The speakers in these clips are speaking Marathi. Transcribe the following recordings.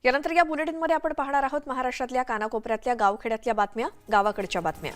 यानंतर या बुलेटिनमध्ये आपण पाहणार आहोत महाराष्ट्रातल्या कानाकोपऱ्यातल्या गावखेड्यातल्या बातम्या, गावाकडच्या बातम्या।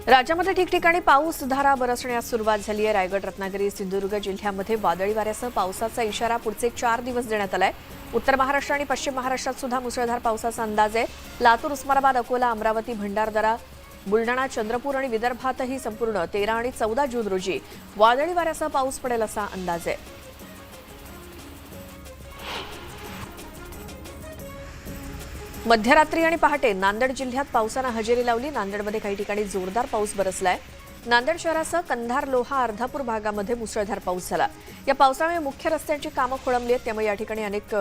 राज्यामध्ये ठिकठिकाणी पाऊस धारा बरसण्यास सुरुवात झाली आहे। रायगड, रत्नागिरी, सिंधुदुर्ग जिल्ह्यामध्ये वादळी वाऱ्यासह पावसाचा इशारा पुढचे 4 दिवस देण्यात आलाय। उत्तर महाराष्ट्र आणि पश्चिम महाराष्ट्रात सुद्धा मुसळधार पावसाचा अंदाज आहे। लातूर, उस्मानाबाद, अकोला, अमरावती, भंडारदरा, बुलढाणा, चंद्रपूर आणि विदर्भातही संपूर्ण 13 आणि 14 जून रोजी वादळी वाऱ्यासह पाऊस पडेल असा अंदाज आहे। मध्यरात्री आणि पहाटे नांदेड जिल्ह्यात पावसाने हजेरी लावली। नांदेडमध्ये काही ठिकाणी जोरदार पाऊस बरसलाय। नांदेड शहरासह कंधार, लोहा, अर्धापूर भागामध्ये मुसळधार पाऊस झाला। या पावसामुळे मुख्य रस्त्यांची कामं खोळंबली आहेत, त्यामुळे या ठिकाणी अनेक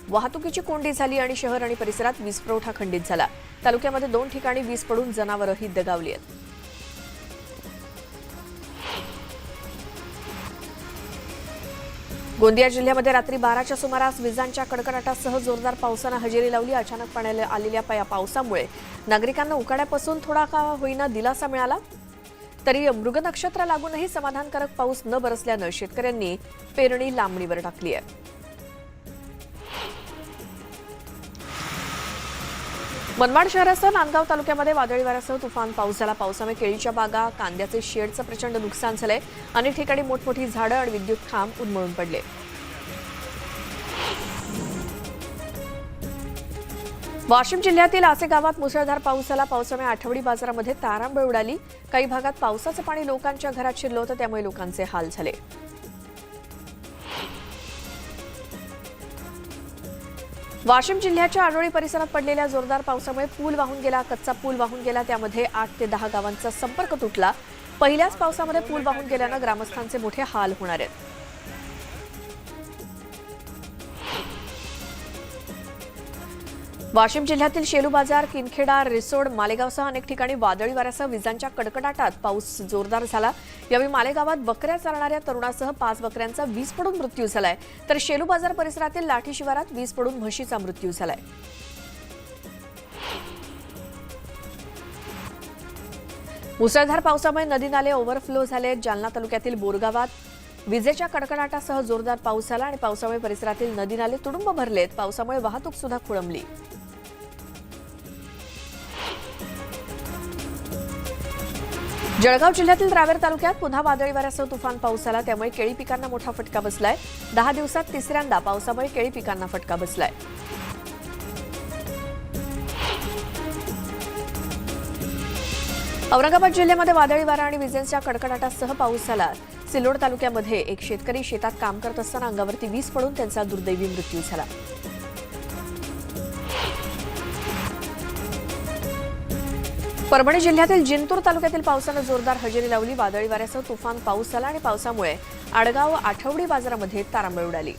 वाहतुकीची कोंडी झाली आणि शहर आणि परिसरात वीज पुरवठा खंडित झाला। तालुक्यामध्ये 2 ठिकाणी वीज पडून जनावरही दगावली आहेत। गोंदिया जिल्ह्यामध्ये रात्री 12च्या सुमारास विजांच्या कडकडाटासह जोरदार पावसाने हजेरी लावली। अचानक पाण्याला आलेल्या पावसामुळे नागरिकांना उकाड्यापासून थोडा का होईना दिलासा मिळाला, तरी मृग नक्षत्र लागूनही समाधानकारक पाऊस न बरसल्याने शेतकऱ्यांनी पेरणी लांबणीवर टाकली आहे। मनमाड शहरासह नांदगाव तालुक्यामध्ये वादळी वाऱ्यासह तुफान पाऊस झाला। पावसामुळे केळीच्या बागा, कांद्याचे शेडचं प्रचंड नुकसान झालंय। अनेक ठिकाणी मोठमोठी झाडं आणि विद्युत खांब उन्मळून पडले। वाशिम जिल्ह्यातील आसे गावात मुसळधार पाऊस झाला। पावसामुळे आठवडी बाजारामध्ये तारांबळ उडाली। काही भागात पावसाचं पाणी लोकांच्या घरात शिरलं होतं, त्यामुळे लोकांचे हाल झाले। वाशिम जिल्ह्याच्या आडोळी परिसरात पडलेल्या जोरदार पावसामुळे पूल वाहून गेला। कच्चा पूल वाहून गेला, त्यामध्ये 8 ते 10 गावांचा संपर्क तुटला। पहिल्याच पावसामध्ये पूल वाहून गेल्याने ग्रामस्थांचे मोठे हाल होणार आहेत। वाशिम जिल्ह्यातील शेलू बाजार, किनखेडा, रिसोड, मालेगावसह अनेक ठिकाणी वादळी वाऱ्यासह विजांच्या कडकडाटात पाऊस जोरदार झाला। यावेळी मालेगावात बकऱ्या चारणाऱ्या तरुणासह 5 बकऱ्यांचा वीज पडून मृत्यू झालाय, तर शेलू बाजार परिसरातील लाठी शिवारात वीज पडून म्हशीचा मृत्यू झालाय। मुसळधार पावसामुळे नदी नाले ओव्हरफ्लो झाले। जालना तालुक्यातील बोरगावात विजेच्या कडकडाटासह जोरदार पाऊस झाला आणि पावसामुळे परिसरातील नदी नाले तुडुंब भरलेत। पावसामुळे वाहतूक सुद्धा खोळंबली। जळगाव जिल्ह्यातील रावेर तालुक्यात पुन्हा वादळी वाऱ्यासह तुफान पाऊस झाला, त्यामुळे केळी पिकांना मोठा फटका बसलाय। 10 दिवसात तिसऱ्यांदा पावसामुळे केळी पिकांना फटका बसलाय। औरंगाबाद जिल्ह्यामध्ये वादळी वारा आणि विजेंच्या कडकडाटासह पाऊस झाला। सिल्लोड तालुक्यामध्ये एक शेतकरी शेतात काम करत असताना अंगावरती वीज पडून त्यांचा दुर्दैवी मृत्यू झाला। परभणी जिल्ह्यातील जिंतूर तालुक्यातील पावसाने जोरदार हजेरी लावली। वादळी वाऱ्यासह तुफान पाऊस झाला आणि पावसामुळे आडगाव आठवडी बाजारामध्ये तारांबळ उडाली।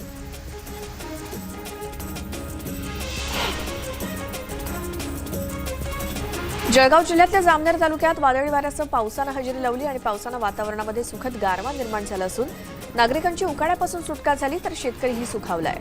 जळगाव जिल्ह्यातल्या जामनेर तालुक्यात वादळी वाऱ्यासह पावसाने हजेरी लावली आणि पावसाने वातावरणामध्ये सुखद गारवा निर्माण झाला असून नागरिकांची उकाड्यापासून सुटका झाली, तर शेतकरीही सुखावलाय।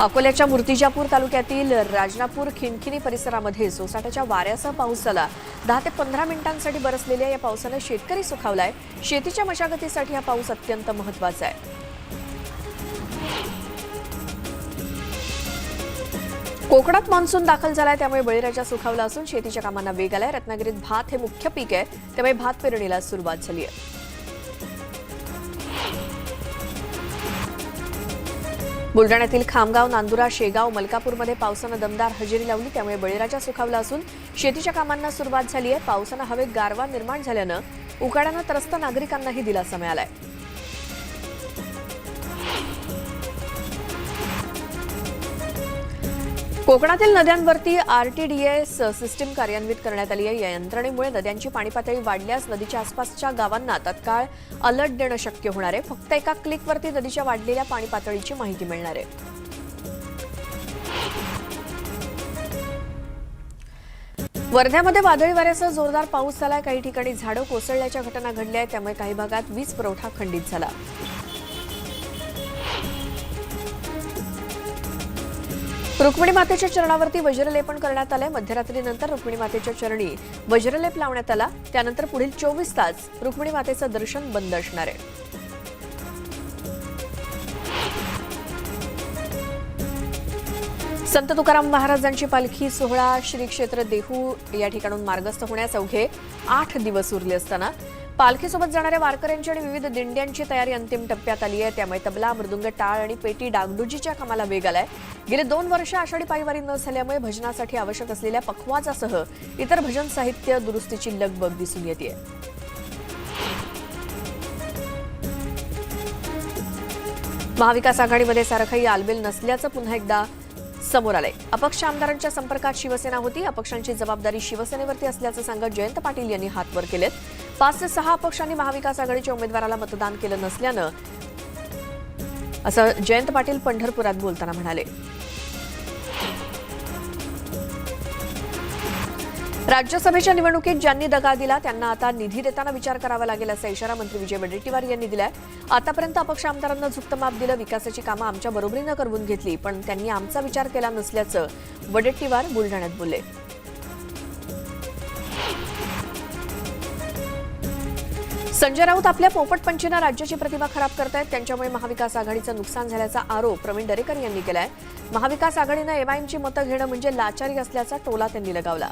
अकोल्याच्या मूर्तिजापूर तालुक्यातील राजनापूर खिनखिनी परिसरामध्ये सोसाट्याच्या वाऱ्यासह पाऊस झाला। 10 ते 15 मिनिटांसाठी बरसलेल्या या पावसाने शेतकरी सुखावलाय। शेतीच्या मशागतीसाठी हा पाऊस अत्यंत महत्त्वाचा आहे। कोकणात मान्सून दाखल झालाय, त्यामुळे बळीराजा सुखावला असून शेतीच्या कामांना वेग आलाय। रत्नागिरीत भात हे मुख्य पीक आहे, त्यामुळे भात पेरणीला सुरुवात झाली आहे। बुलढाण्यातील खामगाव, नांदुरा, शेगाव, मलकापूरमध्ये पावसाने दमदार हजेरी लावली, त्यामुळे बळीराजा सुखावला असून शेतीच्या कामांना सुरुवात झाली आहे। पावसाने हवेत गारवा निर्माण झाल्यानं उकाड्यानं त्रस्त नागरिकांनाही दिलासा मिळालाय। कोकणातील नद्यांवरती आरटीडीएस सिस्टीम कार्यान्वित करण्यात आली आहे। या यंत्रणेमुळे नद्यांची पाणी पातळी वाढल्यास नदीच्या आसपासच्या गावांना तत्काळ अलर्ट देणं शक्य होणार आहे। फक्त एका क्लिकवरती नदीच्या वाढलेल्या पाणी पातळीची माहिती मिळणार आहे। वर्ध्यामध्ये वादळी वाऱ्यासह जोरदार पाऊस झाला। काही ठिकाणी झाडं कोसळल्याच्या घटना घडल्या आहेत, त्यामुळे काही भागात वीज पुरवठा खंडित झाला। रुक्मिणी मातेच्या चरणावरती वज्रलेपन करण्यात आले। मध्यरात्रीनंतर रुक्मिणी मातेच्या चरणी वज्रलेप लावण्यात आला। त्यानंतर पुढील 24 तास रुक्मिणी मातेचं दर्शन बंद असणार आहे। संत तुकाराम महाराजांची पालखी सोहळा श्री क्षेत्र देहू या ठिकाणून मार्गस्थ होण्यास अवघे 8 दिवस उरले असताना पालखीसोबत जाणाऱ्या वारकऱ्यांची आणि विविध दिंड्यांची तयारी अंतिम टप्प्यात आली आहे। त्यामुळे तबला, मृदुंग, टाळ आणि पेटी डागडुजीच्या कामाला वेग आलाय। गेले 2 वर्ष आषाढी पायवारी न झाल्यामुळे भजनासाठी आवश्यक असलेल्या पखवाजासह इतर भजन साहित्य दुरुस्तीची लगबग दिसून येते। महाविकास आघाडीमध्ये सारखाही आलबेल नसल्याचं पुन्हा एकदा समोर आलंय। अपक्ष आमदारांच्या संपर्कात शिवसेना होती। अपक्षांची जबाबदारी शिवसेनेवरती असल्याचं सांगत जयंत पाटील यांनी हात वर केलेत। 5 ते 6 अपक्षांनी महाविकास आघाडीच्या उमेदवाराला मतदान केलं नसल्यानं असं जयंत पाटील पंढरपुरात बोलताना म्हणाले। राज्यसभेच्या निवडणुकीत ज्यांनी दगा दिला त्यांना आता निधी देताना विचार करावा लागेल असा इशारा मंत्री विजय वडेट्टीवार यांनी दिलाय। आतापर्यंत अपक्ष आमदारांना झुकतं माप दिलं, विकासाची कामं आमच्या बरोबरीनं करवून घेतली, पण त्यांनी आमचा विचार केला नसल्याचं वडेट्टीवार बुलढाण्यात बोलले। संजय राऊत आपल्या पोपटपंचीनं राज्याची प्रतिमा खराब करतायत। त्यांच्यामुळे महाविकास आघाडीचं नुकसान झाल्याचा आरोप प्रवीण दरेकर यांनी केलाय। महाविकास आघाडीनं एमआयएमची मतं घेणं म्हणजे लाचारी असल्याचा टोला त्यांनी लगावला।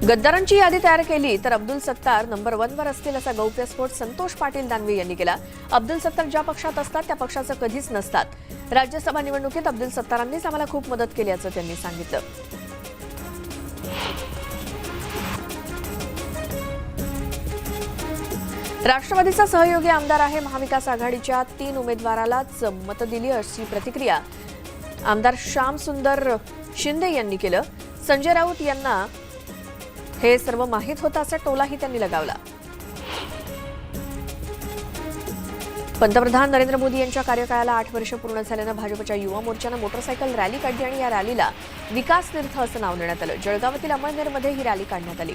गद्दारांची यादी तयार केली तर अब्दुल सत्तार नंबर 1 वर असतील असा गौप्यस्फोट संतोष पाटील दानवे यांनी केला। अब्दुल सत्तार ज्या पक्षात असतात त्या पक्षाचं कधीच नसतात। राज्यसभा निवडणुकीत अब्दुल सत्तारांनीच आम्हाला खूप मदत केल्याचं त्यांनी सांगितलं। राष्ट्रवादीचा सहयोगी आमदार आहे। महाविकास आघाडीच्या 3 उमेदवारालाच मतं दिली अशी प्रतिक्रिया आमदार श्याम सुंदर शिंदे यांनी केलं। संजय राऊत यांना हे सर्व माहीत होतं असा टोलाही त्यांनी लगावला। पंतप्रधान नरेंद्र मोदी यांच्या कार्यकाळाला 8 वर्ष पूर्ण झाल्यानं भाजपच्या युवा मोर्चानं मोटरसायकल रॅली काढली आणि या रॅलीला विकास तीर्थ असं नाव देण्यात आलं। जळगावातील अमळनेरमध्ये ही रॅली काढण्यात आली।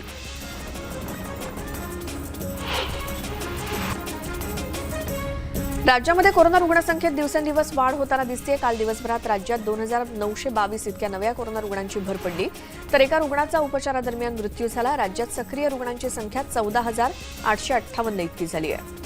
राज्यामध्ये कोरोना रुग्णसंख्येत दिवसेंदिवस वाढ होताना दिसते। काल दिवसभरात राज्यात 2922 इतक्या नव्या कोरोना रुग्णांची भर पडली, तर एका रुग्णाचा उपचारादरम्यान मृत्यू झाला। राज्यात सक्रिय रुग्णांची संख्या 14,858 इतकी झाली आहे।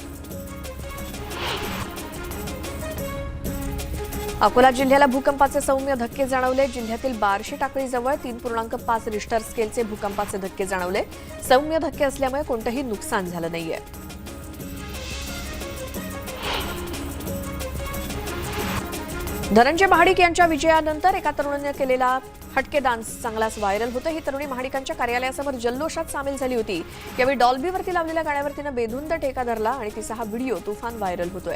अकोला जिल्ह्याला भूकंपाचे सौम्य धक्के जाणवले। जिल्ह्यातील बार्शी टाकळीजवळ 3.5 रिश्टर स्केलचे भूकंपाचे धक्के जाणवले। सौम्य धक्के असल्यामुळे कोणतंही नुकसान झालं नाहीये। धनंजय महाडिक यांच्या विजयानंतर एका तरुणीने केलेला हटके डान्स चांगलाच व्हायरल होतं। ही तरुणी महाडिकांच्या कार्यालयासमोर जल्लोषात सामील झाली होती। यावेळी डॉल्बीवरती लावलेल्या गाण्यावर तिनं बेधुंद ठेका धरला आणि तिचा हा व्हिडिओ तुफान व्हायरल होतोय।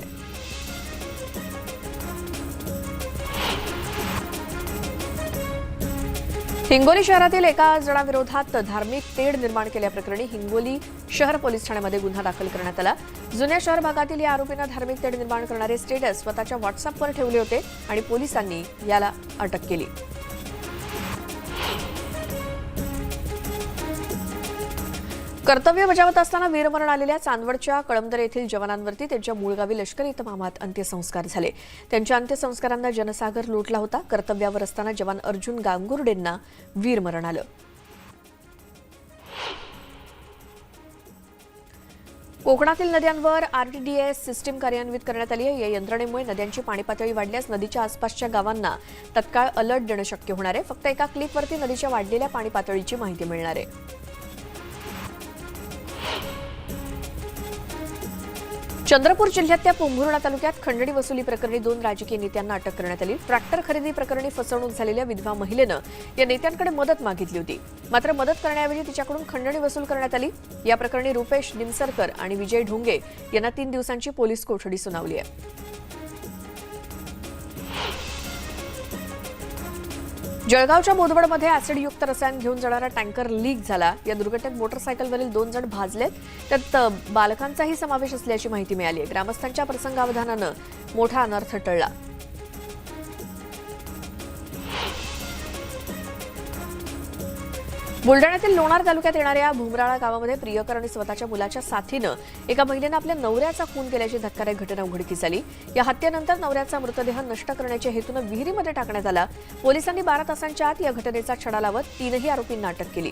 हिंगोली शहरातील एका जणाविरोधात धार्मिक तेढ निर्माण केल्याप्रकरणी हिंगोली शहर पोलीस ठाण्यामध्ये गुन्हा दाखल करण्यात आला। जुन्या शहर भागातील या आरोपींना धार्मिक तेढ निर्माण करणारे स्टेटस स्वतःच्या व्हॉट्सअपवर ठेवले होते आणि पोलिसांनी याला अटक केली। कर्तव्य बजावत असताना वीरमरण आलेल्या चांदवडच्या कळमदर येथील जवानांवरती त्यांच्या मूळ गावी लष्करी इतमामात अंत्यसंस्कार झाले। त्यांच्या अंत्यसंस्कारांना जनसागर लोटला होता। कर्तव्यावर असताना जवान अर्जुन गांगुर्डेंना वीरमरण आलं। कोकणातील नद्यांवर आरटीडीएस सिस्टीम कार्यान्वित करण्यात आली आहे। या यंत्रणेमुळे नद्यांची पाणी पातळी वाढल्यास नदीच्या आसपासच्या गावांना तत्काळ अलर्ट देणं शक्य होणार आहे। फक्त एका क्लिकवरती नदीच्या वाढलेल्या पाणी पातळीची माहिती मिळणार आहे। चंद्रपूर जिल्ह्यातल्या पोंभुर्णा तालुक्यात खंडणी वसुली प्रकरणी 2 राजकीय नेत्यांना अटक करण्यात आली। ट्रॅक्टर खरेदी प्रकरणी फसवणूक झालेल्या विधवा महिलेनं या नेत्यांकडे मदत मागितली होती, मात्र मदत करण्याऐवजी तिच्याकडून खंडणी वसूल करण्यात आली। या प्रकरणी रुपेश निमसरकर आणि विजय ढोंगे यांना 3 दिवसांची पोलीस कोठडी सुनावली आहे। जळगावच्या बोदवडमध्ये ऍसिडयुक्त रसायन घेऊन जाणारा टँकर लीक झाला। या दुर्घटनेत मोटरसायकलवरील 2 जण भाजलेत, त्यात बालकांचाही समावेश असल्याची माहिती मिळाली आहे। ग्रामस्थांच्या प्रसंगावधानानं मोठा अनर्थ टळला। बुलढाण्यातील लोणार तालुक्यात येणाऱ्या भुमराळा गावामध्ये प्रियकर आणि स्वतःच्या मुलाच्या साथीनं एका महिलेनं आपल्या नवऱ्याचा खून केल्याची धक्कादायक घटना उघडकीस आली। या हत्येनंतर नवऱ्याचा मृतदेह नष्ट करण्याच्या हेतूनं विहिरीमध्ये टाकण्यात आला। पोलिसांनी 12 तासांच्या आत या घटनेचा छडा लावत 3ही आरोपींना अटक केली।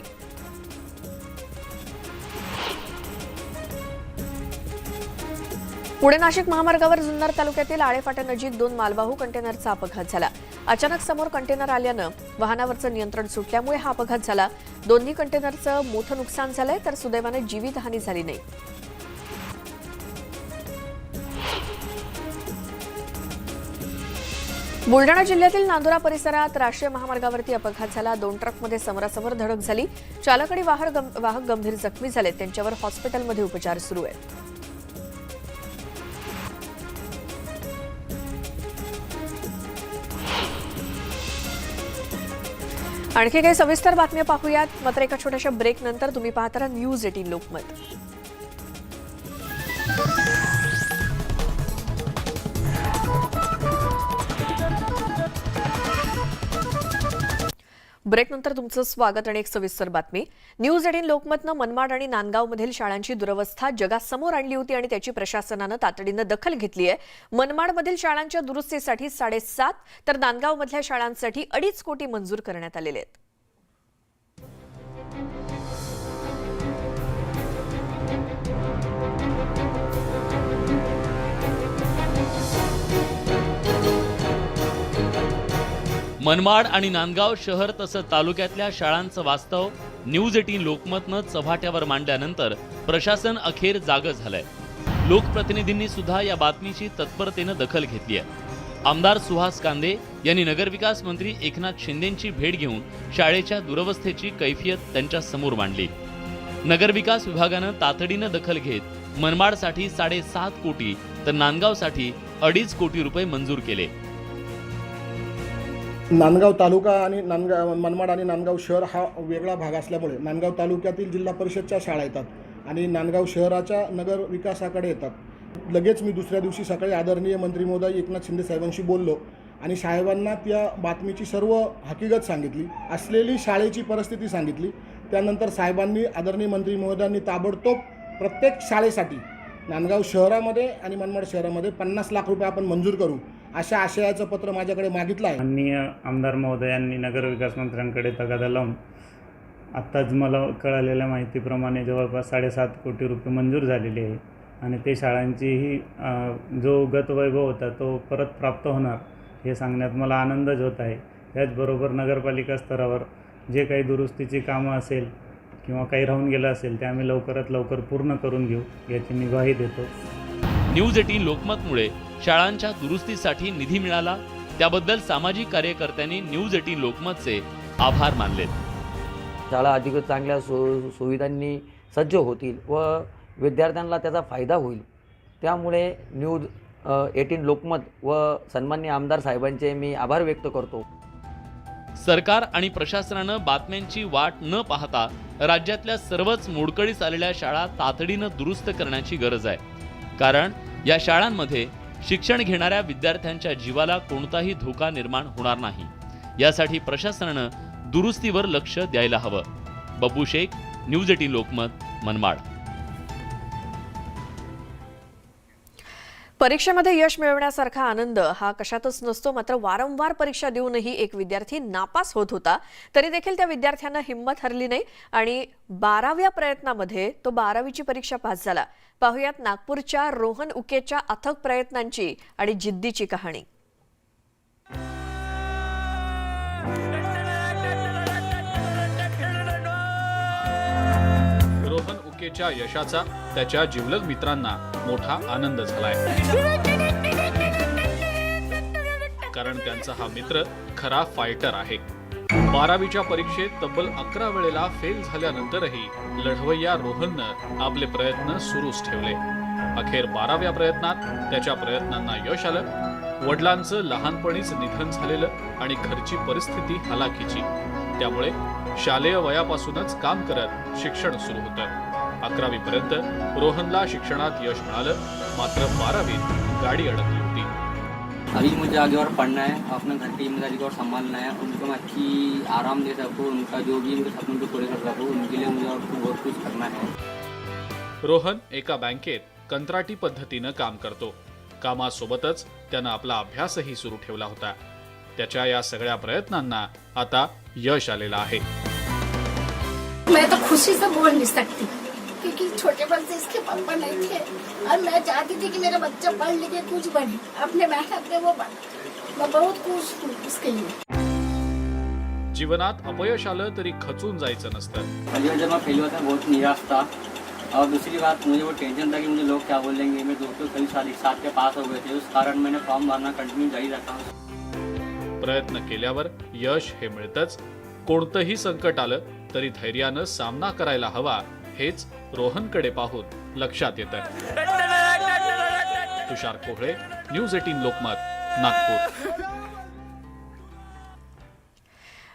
पुणे नाशिक महामार्गावर जुन्नर तालुक्यातील आळे फाट्यानजीक 2 मालवाहू कंटेनरचा अपघात झाला। अचानक समोर कंटेनर आल्यानं वाहनावरचं नियंत्रण सुटल्यामुळे हा अपघात झाला। दोन्ही कंटेनरचं मोठं नुकसान झालंय, तर सुदैवाने जीवितहानी झाली नाही। बुलढाणा जिल्ह्यातील नांदुरा परिसरात राष्ट्रीय महामार्गावरती अपघात झाला। 2 ट्रकमध्ये समोरासमोर धडक झाली। चालक आणि वाहक गंभीर जखमी झाले, त्यांच्यावर हॉस्पिटलमध्ये उपचार सुरू आहेत। आणखी काही सविस्तर बातम्या पाहूयात, मात्र एका छोट्याशा ब्रेक नंतर। तुम्ही पाहत राहा न्यूज 18 लोकमत। ब्रेक नंतर तुमचं स्वागत आणि एक सविस्तर बातमी। न्यूज 18 लोकमतनं मनमाड आणि नांदगावमधील शाळांची दुरवस्था जगासमोर आणली होती आणि त्याची प्रशासनानं तातडीनं दखल घेतली आहे। मनमाडमधील शाळांच्या दुरुस्तीसाठी 7.5 तर नांदगावमधल्या शाळांसाठी 2.5 कोटी मंजूर करण्यात आलेले आहेत। मनमाड आणि नांदगाव शहर तसंच तालुक्यातल्या शाळांचं वास्तव न्यूज 18 लोकमतनं चव्हाट्यावर मांडल्यानंतर प्रशासन अखेर जागं झालंय। लोकप्रतिनिधींनी सुद्धा या बातमीची तत्परतेनं दखल घेतली आहे। आमदार सुहास कांदे यांनी नगरविकास मंत्री एकनाथ शिंदेंची भेट घेऊन शाळेच्या दुरवस्थेची कैफियत त्यांच्या समोर मांडली। नगरविकास विभागानं तातडीनं दखल घेत मनमाडसाठी 7.5 कोटी तर नांदगावसाठी 2.5 कोटी रुपये मंजूर केले। नांदगाव तालुका आणि मनमाड आणि नांदगाव शहर हा वेगळा भाग असल्यामुळे नांदगाव तालुक्यातील जिल्हा परिषदच्या शाळा येतात आणि नांदगाव शहराच्या नगर विकासाकडे येतात। लगेच मी दुसऱ्या दिवशी सकाळी आदरणीय मंत्री महोदय एकनाथ शिंदे साहेबांशी बोललो आणि साहेबांना त्या बातमीची सर्व हकीकत सांगितली, असलेली शाळेची परिस्थिती सांगितली। त्यानंतर साहेबांनी आदरणीय मंत्री महोदयांनी ताबडतोब प्रत्येक शाळेसाठी नांदगाव शहरामध्ये आणि मनमाड शहरामध्ये 50 लाख रुपये आपण मंजूर करू अशा आशयाचं पत्र माझ्याकडे मागितलं आहे। माननीय आमदार महोदयांनी नगरविकास मंत्र्यांकडे तगादा लावून आत्ताच मला कळालेल्या माहितीप्रमाणे जवळपास 7.5 कोटी रुपये मंजूर झालेले आहे आणि ते शाळांचीही जो गतवैभव होता तो परत प्राप्त होणार हे सांगण्यात मला आनंदच होत आहे। त्याचबरोबर नगरपालिका स्तरावर जे काही दुरुस्तीची कामं असेल किंवा काही राहून गेलं असेल ते आम्ही लवकरात लवकर पूर्ण करून घेऊ याची मी ग्वाही देतो। न्यूज 18 लोकमतमुळे शाळांच्या दुरुस्तीसाठी निधी मिळाला, त्याबद्दल सामाजिक कार्यकर्त्यांनी न्यूज 18 लोकमतचे आभार मानलेत। शाळा अधिक चांगल्या सुविधांनी सज्ज होतील व विद्यार्थ्यांना त्याचा फायदा होईल, त्यामुळे न्यूज 18 लोकमत व सन्माननीय आमदार साहेबांचे मी आभार व्यक्त करतो। सरकार आणि प्रशासनानं बातम्यांची वाट न पाहता राज्यातल्या सर्वच मोडकळीस आलेल्या शाळा तातडीनं दुरुस्त करण्याची गरज आहे, कारण या शाळांमध्ये शिक्षण घेणाऱ्या विद्यार्थ्यांच्या जीवाला कोणताही धोका निर्माण होणार नाही। यासाठी प्रशासनानं दुरुस्तीवर लक्ष द्यायला हवं। बब्बू शेख, न्यूज 18 लोकमत, मनमाड। परीक्षेमध्ये यश मिळवण्यासारखा आनंद हा कशातच नसतो, मात्र वारंवार परीक्षा देऊनही एक विद्यार्थी नापास होत होता, तरी देखील त्या विद्यार्थ्यानं हिंमत हरली नाही आणि 12व्या प्रयत्नामध्ये तो 12वीची परीक्षा पास झाला। पाहुयात नागपूरच्या रोहन उकेच्या अथक प्रयत्नांची आणि जिद्दीची कहाणी। रोहन उकेच्या यशाचा त्याच्या जिवलग मित्रांना मोठा आनंद झालाय, कारण त्यांचा हा मित्र खरा फायटर आहे। 12वीच्या परीक्षेत तब्बल 11 वेळेला फेल झाल्यानंतरही लढवय्या रोहननं आपले प्रयत्न सुरूच ठेवले। अखेर 12व्या प्रयत्नात त्याच्या प्रयत्नांना यश आलं। वडिलांचं लहानपणीच निधन झालेलं आणि घरची परिस्थिती हलाखीची, त्यामुळे शालेय वयापासूनच काम करत शिक्षण सुरू होतं। 11वी पर्यंत रोहनला शिक्षणात यश मिळालं, मात्र 12वीत गाडी अडकली होती। अभी मुझे आगे और पढ़ना है, अपना घर की जिम्मेदारी को और संभालना है, उनको मैं अच्छी आराम दे सकूँ, उनका जो भी उनके सपनों को पूरे कर सकूँ, उनके लिए मुझे और बहुत कुछ करना है। रोहन एका बँकेत कंत्राटी पद्धतीनं काम करतो. कामासोबतच त्यानं आपला अभ्यासही सुरू ठेवला होता. त्याच्या या सगळ्या प्रयत्नांना आता यश आलेलं आहे. मैं तो खुशी से बोल नहीं सकती क्योंकि छोटे बल से इसके पापा नहीं थे और मैं चाहती थी कि मेरा बच्चा पढ़ लिखे कुछ बने, अपने मेहनत में वो बने. मैं बहुत खुश हूँ इसके लिए. जीवनात अपयश आलं तरी खचून जायचं नसतं. पहली बार जब मैं फेल हुआ था बहुत निराश था और दूसरी बात मुझे वो टेंशन था कि मुझे लोग क्या बोलेंगे. मेरे दोस्तों सभी साल एक साथ के पास हो गए थे, उस कारण मैंने फॉर्म भरना कंटिन्यू जारी रखा. प्रयत्न केल्यावर यश हे मिळतंच. कोणतंही संकट आलं तरी धैर्यानं सामना करायला हवा हेच रोहनकडे पाहून लक्षात येतं. तुषार कोहळे, न्यूज 18 लोकमत, नागपूर.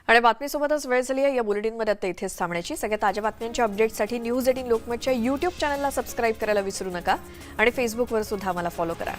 आणि बातमीसोबतच वेळ झाली आहे या बुलेटिनमध्ये आता इथेच थांबण्याची. सगळ्या ताज्या बातम्यांच्या अपडेटसाठी न्यूज 18 लोकमतच्या यूट्यूब चॅनलला सबस्क्राईब करायला विसरू नका आणि फेसबुकवर सुद्धा मला फॉलो करा.